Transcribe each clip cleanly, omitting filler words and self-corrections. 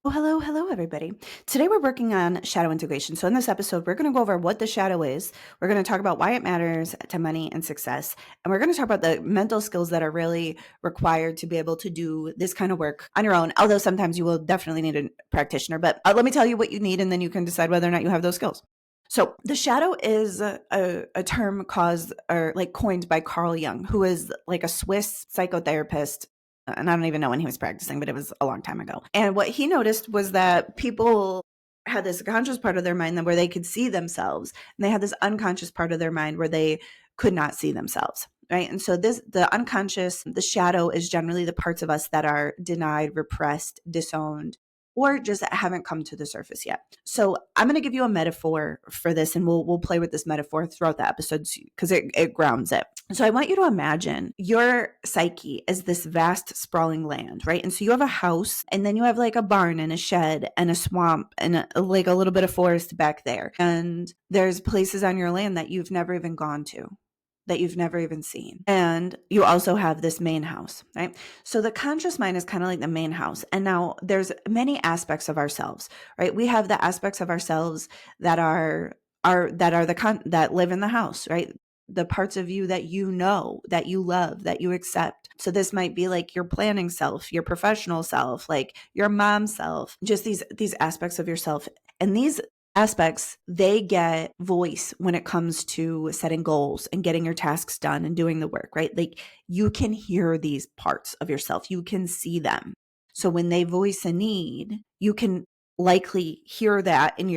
Hello, everybody. Today we're working on shadow integration. So in this episode, we're going to go over what the shadow is. We're going to talk about why it matters to money and success. And we're going to talk about the mental skills that are really required to be able to do this kind of work on your own. Although sometimes you will definitely need a practitioner, but let me tell you what you need and then you can decide whether or not you have those skills. So the shadow is a term caused or like coined by Carl Jung, who is like a Swiss psychotherapist, and I don't even know when he was practicing, but it was a long time ago. And what he noticed was that people had this conscious part of their mind where they could see themselves, and they had this unconscious part of their mind where they could not see themselves. Right. And so the unconscious, the shadow is generally the parts of us that are denied, repressed, disowned, or just haven't come to the surface yet. So I'm going to give you a metaphor for this, and we'll play with this metaphor throughout the episodes because it grounds it. So I want you to imagine your psyche as this vast, sprawling land, right? And so you have a house, and then you have like a barn and a shed and a swamp and like a little bit of forest back there. And there's places on your land that you've never even gone to, that you've never even seen. And you also have this main house, right? So the conscious mind is kind of like the main house. And now there's many aspects of ourselves, right? We have the aspects of ourselves that that live in the house, right? The parts of you that you know, that you love, that you accept. So this might be like your planning self, your professional self, like your mom self, just these aspects of yourself. And these aspects, they get voice when it comes to setting goals and getting your tasks done and doing the work, right? Like you can hear these parts of yourself, you can see them. So when they voice a need, you can likely hear that in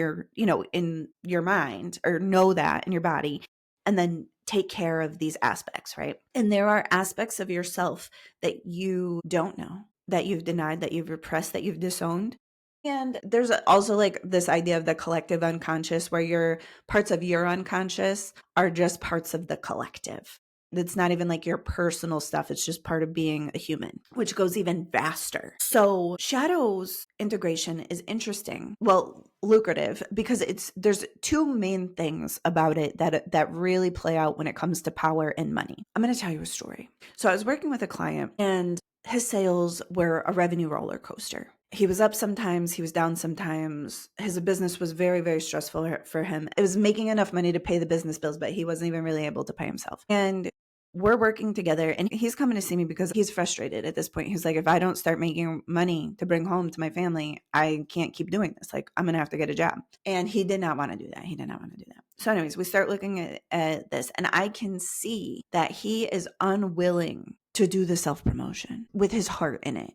in your mind, or know that in your body, and then take care of these aspects, right? And there are aspects of yourself that you don't know, that you've denied, that you've repressed, that you've disowned. And there's also like this idea of the collective unconscious, where your parts of your unconscious are just parts of the collective. It's not even like your personal stuff. It's just part of being a human, which goes even vaster. So shadows integration is interesting. Well, lucrative, because there's two main things about it that really play out when it comes to power and money. I'm going to tell you a story. So I was working with a client, and his sales were a revenue roller coaster. He was up sometimes, he was down sometimes. His business was very, very stressful for him. It was making enough money to pay the business bills, but he wasn't even really able to pay himself. And we're working together, and he's coming to see me because he's frustrated at this point. He's like, if I don't start making money to bring home to my family, I can't keep doing this. Like, I'm going to have to get a job. And he did not want to do that. He did not want to do that. So anyways, we start looking at this, and I can see that he is unwilling to do the self-promotion with his heart in it.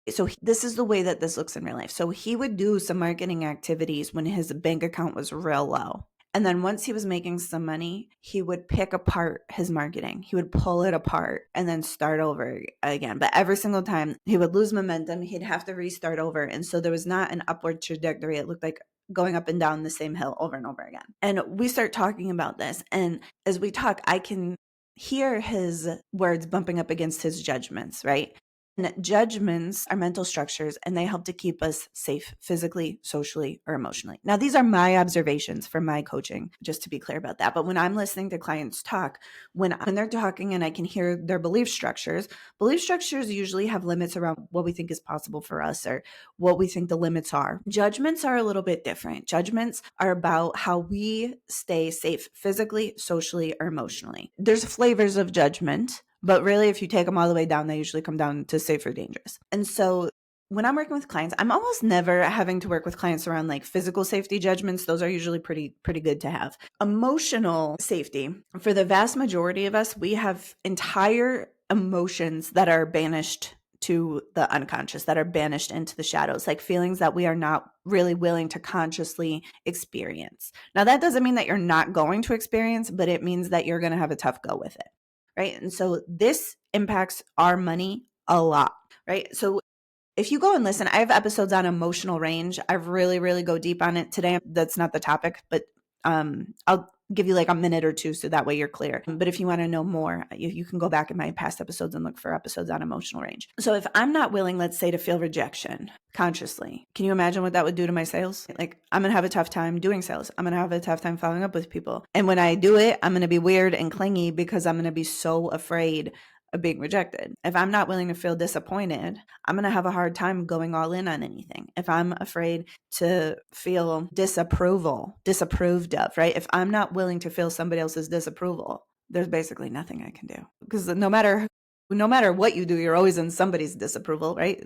So this is the way that this looks in real life. So he would do some marketing activities when his bank account was real low. And then once he was making some money, he would pick apart his marketing. He would pull it apart and then start over again. But every single time he would lose momentum, he'd have to restart over. And so there was not an upward trajectory. It looked like going up and down the same hill over and over again. And we start talking about this. And as we talk, I can hear his words bumping up against his judgments, right? And judgments are mental structures, and they help to keep us safe physically, socially, or emotionally. Now, these are my observations from my coaching, just to be clear about that. But when I'm listening to clients talk, when they're talking and I can hear their belief structures usually have limits around what we think is possible for us or what we think the limits are. Judgments are a little bit different. Judgments are about how we stay safe physically, socially, or emotionally. There's flavors of judgment, but really, if you take them all the way down, they usually come down to safe or dangerous. And so when I'm working with clients, I'm almost never having to work with clients around like physical safety judgments. Those are usually pretty good to have. Emotional safety, for the vast majority of us, we have entire emotions that are banished to the unconscious, that are banished into the shadows, like feelings that we are not really willing to consciously experience. Now, that doesn't mean that you're not going to experience, but it means that you're going to have a tough go with it. Right. And so this impacts our money a lot. Right. So if you go and listen, I have episodes on emotional range. I really go deep on it today. That's not the topic, but I'll give you like a minute or two so that way you're clear. But if you want to know more, you can go back in my past episodes and look for episodes on emotional range. So if I'm not willing, let's say, to feel rejection consciously, can you imagine what that would do to my sales? Like, I'm going to have a tough time doing sales. I'm going to have a tough time following up with people. And when I do it, I'm going to be weird and clingy because I'm going to be so afraid of being rejected. If I'm not willing to feel disappointed, I'm going to have a hard time going all in on anything. If I'm afraid to feel disapproved of, right? If I'm not willing to feel somebody else's disapproval, there's basically nothing I can do, because no matter what you do, you're always in somebody's disapproval, right?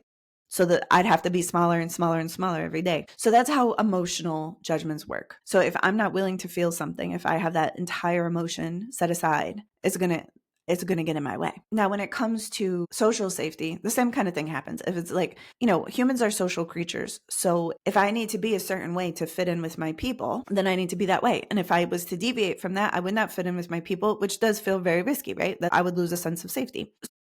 So that I'd have to be smaller and smaller and smaller every day. So that's how emotional judgments work. So if I'm not willing to feel something, if I have that entire emotion set aside, it's going to get in my way. Now, when it comes to social safety, the same kind of thing happens. If it's like, humans are social creatures. So if I need to be a certain way to fit in with my people, then I need to be that way. And if I was to deviate from that, I would not fit in with my people, which does feel very risky, right? That I would lose a sense of safety.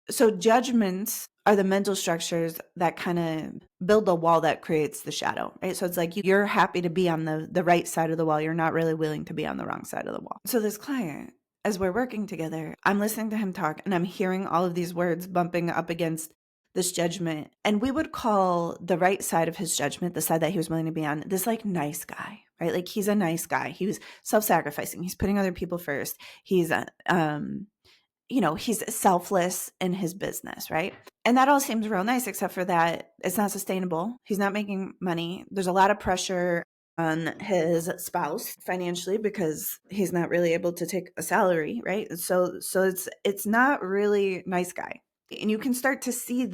So judgments are the mental structures that kind of build the wall that creates the shadow, right? So it's like you're happy to be on the right side of the wall. You're not really willing to be on the wrong side of the wall. So this client, as we're working together, I'm listening to him talk and I'm hearing all of these words bumping up against this judgment. And we would call the right side of his judgment, the side that he was willing to be on, this like nice guy, right? Like he's a nice guy. He was self-sacrificing. He's putting other people first. He's he's selfless in his business, right? And that all seems real nice, except for that it's not sustainable. He's not making money. There's a lot of pressure on his spouse financially because he's not really able to take a salary, right? So it's not really nice guy. And you can start to see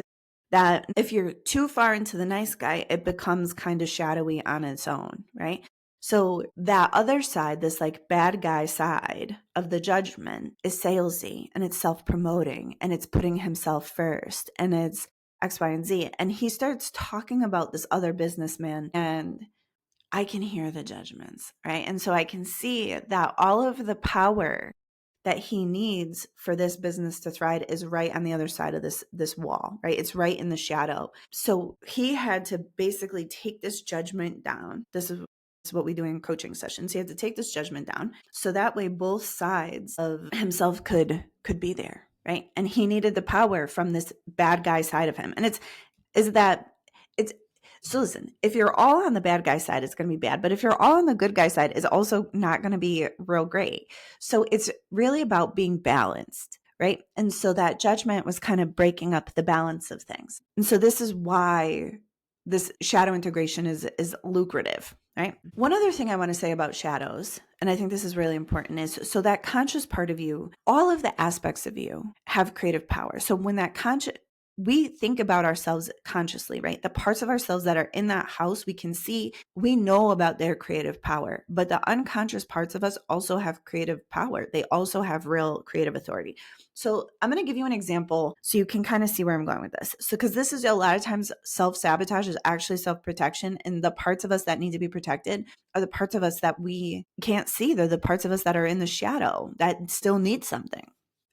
that if you're too far into the nice guy, it becomes kind of shadowy on its own, right? So that other side, this like bad guy side of the judgment, is salesy and it's self-promoting and it's putting himself first and it's X, Y, and Z. And he starts talking about this other businessman and I can hear the judgments, right? And so I can see that all of the power that he needs for this business to thrive is right on the other side of this wall, right? It's right in the shadow. So he had to basically take this judgment down. This is what we do in coaching sessions. He had to take this judgment down so that way both sides of himself could be there, right? And he needed the power from this bad guy side of him. And it's so listen, if you're all on the bad guy side, it's going to be bad. But if you're all on the good guy side, it's also not going to be real great. So it's really about being balanced, right? And so that judgment was kind of breaking up the balance of things. And so this is why this shadow integration is lucrative, right? One other thing I want to say about shadows, and I think this is really important, is so that conscious part of you, all of the aspects of you have creative power. So when that we think about ourselves consciously, right? The parts of ourselves that are in that house, we can see, we know about their creative power, but the unconscious parts of us also have creative power. They also have real creative authority. So I'm going to give you an example so you can kind of see where I'm going with this. So, because this is a lot of times self-sabotage is actually self-protection, and the parts of us that need to be protected are the parts of us that we can't see. They're the parts of us that are in the shadow that still need something.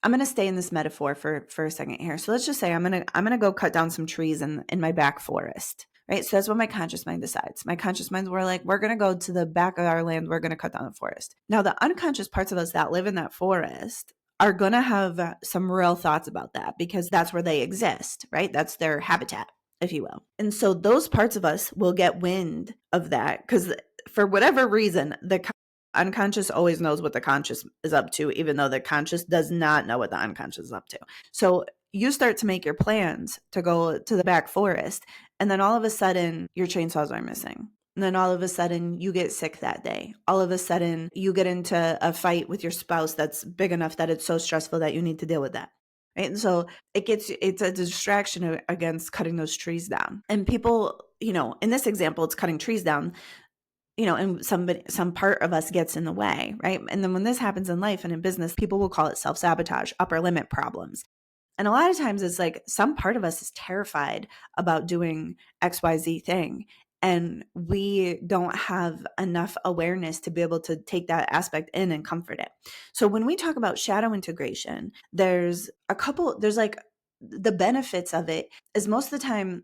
I'm going to stay in this metaphor for a second here. So let's just say I'm going to go cut down some trees in my back forest, right? So that's what my conscious mind decides. My conscious minds were like, we're going to go to the back of our land. We're going to cut down the forest. Now, the unconscious parts of us that live in that forest are going to have some real thoughts about that because that's where they exist, right? That's their habitat, if you will. And so those parts of us will get wind of that because for whatever reason, the unconscious always knows what the conscious is up to, even though the conscious does not know what the unconscious is up to. So you start to make your plans to go to the back forest, and then all of a sudden your chainsaws are missing. And then all of a sudden you get sick that day. All of a sudden you get into a fight with your spouse that's big enough that it's so stressful that you need to deal with that. Right? And so it's a distraction against cutting those trees down. And people, in this example, it's cutting trees down. And some part of us gets in the way, right? And then when this happens in life and in business, people will call it self-sabotage, upper limit problems. And a lot of times it's like some part of us is terrified about doing XYZ thing. And we don't have enough awareness to be able to take that aspect in and comfort it. So when we talk about shadow integration, there's like the benefits of it is most of the time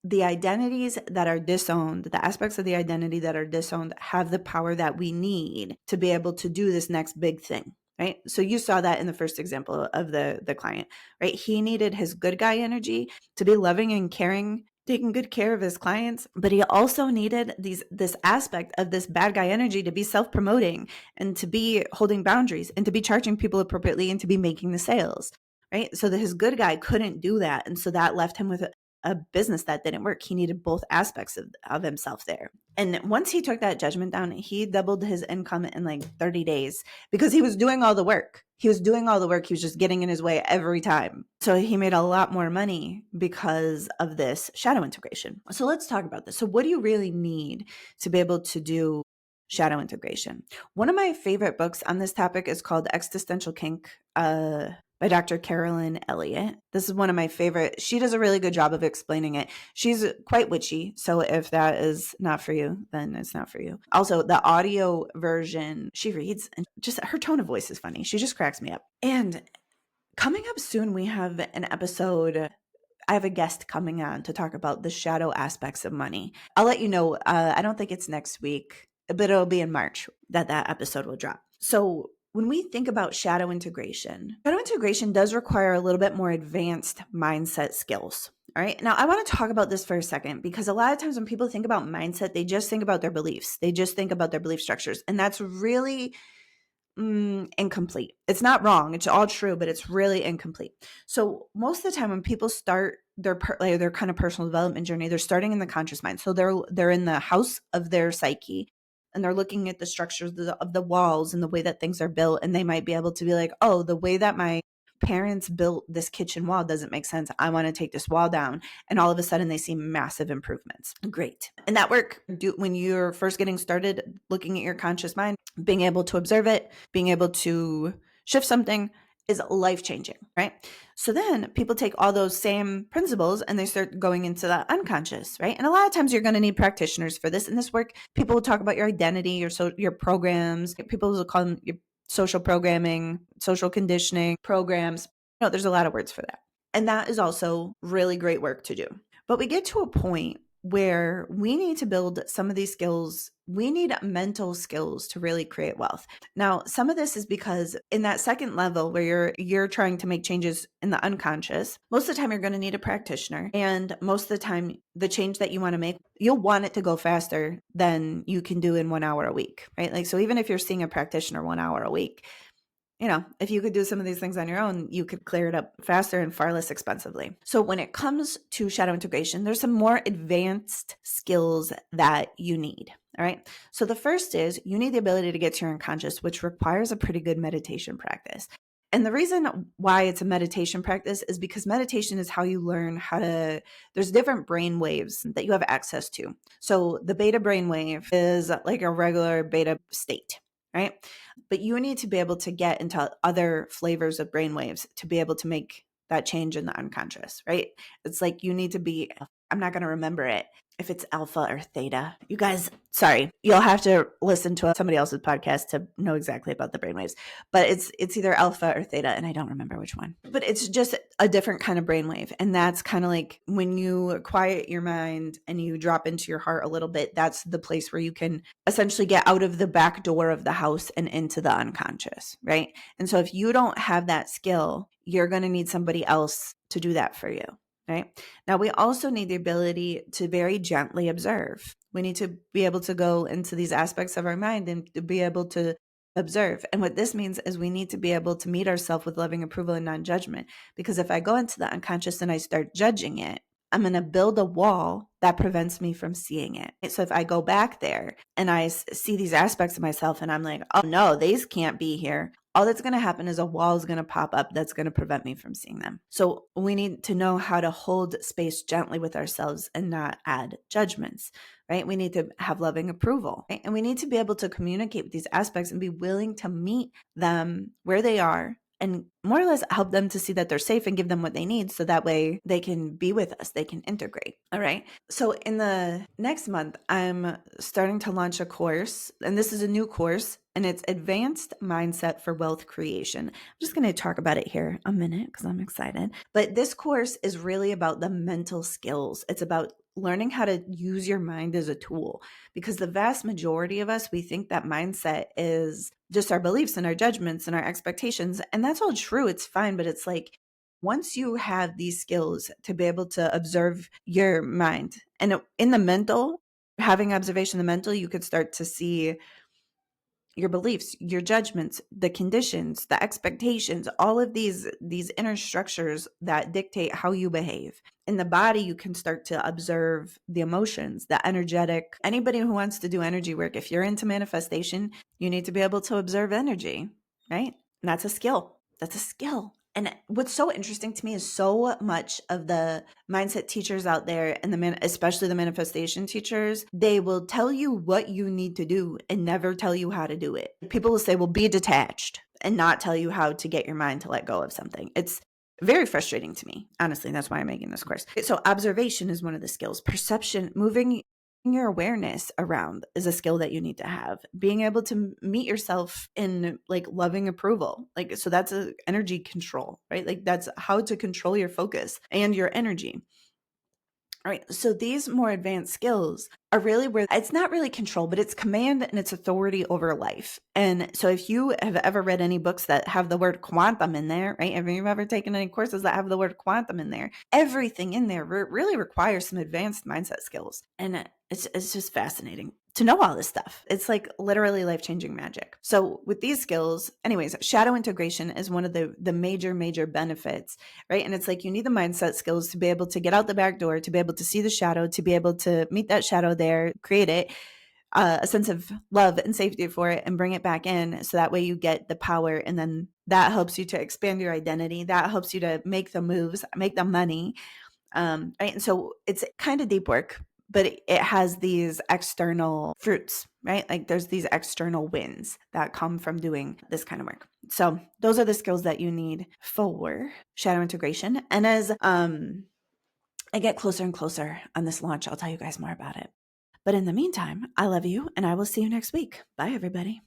the identities that are disowned, the aspects of the identity that are disowned have the power that we need to be able to do this next big thing, right? So you saw that in the first example of the client, right? He needed his good guy energy to be loving and caring, taking good care of his clients, but he also needed this aspect of this bad guy energy to be self-promoting and to be holding boundaries and to be charging people appropriately and to be making the sales. right? So that his good guy couldn't do that. And so that left him with a business that didn't work. He needed both aspects of himself there. And once he took that judgment down, he doubled his income in like 30 days because he was doing all the work. He was doing all the work. He was just getting in his way every time. So he made a lot more money because of this shadow integration. So let's talk about this. So what do you really need to be able to do shadow integration? One of my favorite books on this topic is called Existential Kink, by Dr. Carolyn Elliott. This is one of my favorite. She does a really good job of explaining it. She's quite witchy. So if that is not for you, then it's not for you. Also, the audio version, she reads and just her tone of voice is funny. She just cracks me up. And coming up soon, we have an episode. I have a guest coming on to talk about the shadow aspects of money. I'll let you know. I don't think it's next week, but it'll be in March that episode will drop. So when we think about shadow integration does require a little bit more advanced mindset skills. All right. Now, I want to talk about this for a second because a lot of times when people think about mindset, they just think about their beliefs. They just think about their belief structures. And that's really incomplete. It's not wrong. It's all true, but it's really incomplete. So most of the time when people start their kind of personal development journey, they're starting in the conscious mind. So they're in the house of their psyche and they're looking at the structures of the walls and the way that things are built. And they might be able to be like, oh, the way that my parents built this kitchen wall doesn't make sense. I want to take this wall down. And all of a sudden they see massive improvements. Great. And that work, when you're first getting started looking at your conscious mind, being able to observe it, being able to shift something is life-changing, right? So then people take all those same principles and they start going into the unconscious, right? And a lot of times you're going to need practitioners for this. In this work, people will talk about your identity, your programs. People will call them your social programming, social conditioning programs. There's a lot of words for that. And that is also really great work to do. But we get to a point where we need to build some of these skills. We need mental skills to really create wealth. Now, some of this is because in that second level where you're trying to make changes in the unconscious, most of the time you're going to need a practitioner. And most of the time, the change that you want to make, you'll want it to go faster than you can do in 1 hour a week, right? Like, so even if you're seeing a practitioner 1 hour a week, if you could do some of these things on your own, you could clear it up faster and far less expensively. So when it comes to shadow integration, there's some more advanced skills that you need. All right. So the first is you need the ability to get to your unconscious, which requires a pretty good meditation practice. And the reason why it's a meditation practice is because meditation is how you learn there's different brain waves that you have access to. So the beta brain wave is like a regular beta state, right? But you need to be able to get into other flavors of brainwaves to be able to make that change in the unconscious, right? It's like you need to be, I'm not going to remember it, if it's alpha or theta. You guys, sorry, you'll have to listen to somebody else's podcast to know exactly about the brainwaves. But it's either alpha or theta, and I don't remember which one. But it's just a different kind of brainwave. And that's kind of like when you quiet your mind and you drop into your heart a little bit, that's the place where you can essentially get out of the back door of the house and into the unconscious, right? And so if you don't have that skill, you're going to need somebody else to do that for you. Right? Now, we also need the ability to very gently observe. We need to be able to go into these aspects of our mind and to be able to observe. And what this means is we need to be able to meet ourselves with loving approval and non-judgment. Because if I go into the unconscious and I start judging it, I'm going to build a wall that prevents me from seeing it. So if I go back there and I see these aspects of myself and I'm like, oh no, these can't be here, all that's going to happen is a wall is going to pop up that's going to prevent me from seeing them. So we need to know how to hold space gently with ourselves and not add judgments, right? We need to have loving approval, right? And we need to be able to communicate with these aspects and be willing to meet them where they are and more or less help them to see that they're safe and give them what they need so that way they can be with us, they can integrate. All right. So in the next month, I'm starting to launch a course, and this is a new course, and it's Advanced Mindset for Wealth Creation. I'm just going to talk about it here a minute because I'm excited. But this course is really about the mental skills. It's about learning how to use your mind as a tool, because the vast majority of us, we think that mindset is just our beliefs and our judgments and our expectations. And that's all true. It's fine. But it's like, once you have these skills to be able to observe your mind, and in the mental, having observation of the mental, you could start to see your beliefs, your judgments, the conditions, the expectations, all of these inner structures that dictate how you behave. In the body, you can start to observe the emotions, the energetic. Anybody who wants to do energy work, if you're into manifestation, you need to be able to observe energy, right? And that's a skill. That's a skill. And what's so interesting to me is so much of the mindset teachers out there, and especially the manifestation teachers, they will tell you what you need to do and never tell you how to do it. People will say, well, be detached, and not tell you how to get your mind to let go of something. It's very frustrating to me, honestly. That's why I'm making this course. So observation is one of the skills. Perception, moving your awareness around, is a skill that you need to have. Being able to meet yourself in like loving approval. Like, so that's a energy control, right? Like that's how to control your focus and your energy. All right. So these more advanced skills are really where it's not really control, but it's command and it's authority over life. And so if you have ever read any books that have the word quantum in there, right? Have you ever taken any courses that have the word quantum in there? Everything in there really requires some advanced mindset skills. And it's just fascinating to know all this stuff. It's like literally life-changing magic. So with these skills, anyways, shadow integration is one of the major benefits, right? And it's like you need the mindset skills to be able to get out the back door, to be able to see the shadow, to be able to meet that shadow there, create it, a sense of love and safety for it, and bring it back in. So that way you get the power, and then that helps you to expand your identity. That helps you to make the moves, make the money. Right? And so it's kind of deep work, but it has these external fruits, right? Like there's these external wins that come from doing this kind of work. So those are the skills that you need for shadow integration. And as I get closer and closer on this launch, I'll tell you guys more about it. But in the meantime, I love you, and I will see you next week. Bye, everybody.